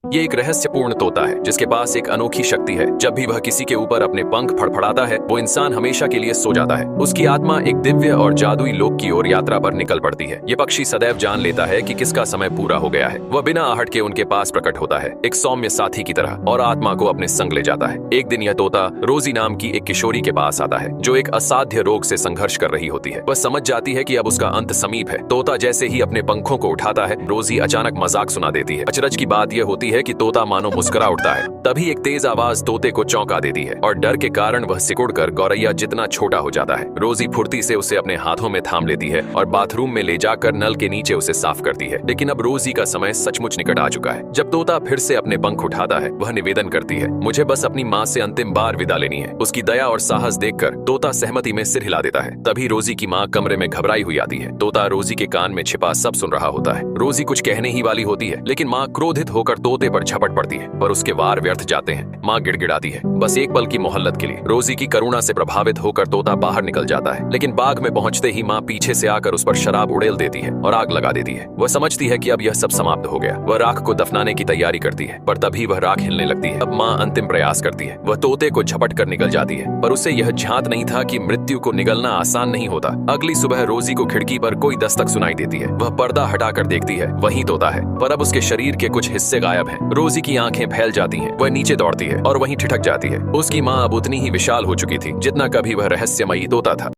ये एक रहस्यपूर्ण तोता है जिसके पास एक अनोखी शक्ति है। जब भी वह किसी के ऊपर अपने पंख फड़फड़ाता है, वो इंसान हमेशा के लिए सो जाता है। उसकी आत्मा एक दिव्य और जादुई लोक की ओर यात्रा पर निकल पड़ती है। ये पक्षी सदैव जान लेता है कि किसका समय पूरा हो गया है। वह बिना आहट के उनके पास प्रकट होता है, एक सौम्य साथी की तरह, और आत्मा को अपने संग ले जाता है। एक दिन यह तोता रोजी नाम की एक किशोरी के पास आता है जो एक असाध्य रोग से संघर्ष कर रही होती है। वह समझ जाती है कि अब उसका अंत समीप है। तोता जैसे ही अपने पंखों को उठाता है, रोजी अचानक मजाक सुना देती है। अचरज की बात यह होती है कि तोता मानो मुस्कुरा उठता है। तभी एक तेज आवाज तोते को चौंका देती है और डर के कारण वह सिकुड़कर गौरैया जितना छोटा हो जाता है। रोजी फुर्ती से उसे अपने हाथों में थाम लेती है और बाथरूम में ले जाकर नल के नीचे उसे साफ करती है। लेकिन अब रोजी का समय सचमुच निकट आ चुका है। जब तोता फिर से अपने पंख उठाता है, वह निवेदन करती है, मुझे बस अपनी माँ से अंतिम बार विदा लेनी है। उसकी दया और साहस देखकर तोता सहमति में सिर हिला देता है। तभी रोजी की माँ कमरे में घबराई हुई आती है। तोता रोजी के कान में छिपा सब सुन रहा होता है। रोजी कुछ कहने ही वाली होती है, लेकिन माँ क्रोधित होकर तोते पर झपट पड़ती है, पर उसके वार व्यर्थ जाते हैं। माँ गिड़गिड़ाती है, बस एक पल की मोहल्लत के लिए। रोजी की करुणा से प्रभावित होकर तोता बाहर निकल जाता है, लेकिन बाग में पहुंचते ही माँ पीछे से आकर उस पर शराब उड़ेल देती है और आग लगा देती है। वह समझती है कि अब यह सब समाप्त हो गया। वह राख को दफनाने की तैयारी करती है, पर तभी वह राख हिलने लगती है। अब माँ अंतिम प्रयास करती है। वह तोते को झपट कर निकल जाती है, पर उसे यह झांत नहीं था कि मृत्यु को निगलना आसान नहीं होता। अगली सुबह रोजी को खिड़की पर कोई दस्तक सुनाई देती है। वह पर्दा हटाकर देखती है, वही तोता है, पर अब उसके शरीर के कुछ हिस्से गायब हैं। रोजी की आंखें फैल जाती हैं। वह नीचे दौड़ती है और वहीं ठिठक जाती है। उसकी माँ अब उतनी ही विशाल हो चुकी थी जितना कभी वह रहस्यमयी तोता था।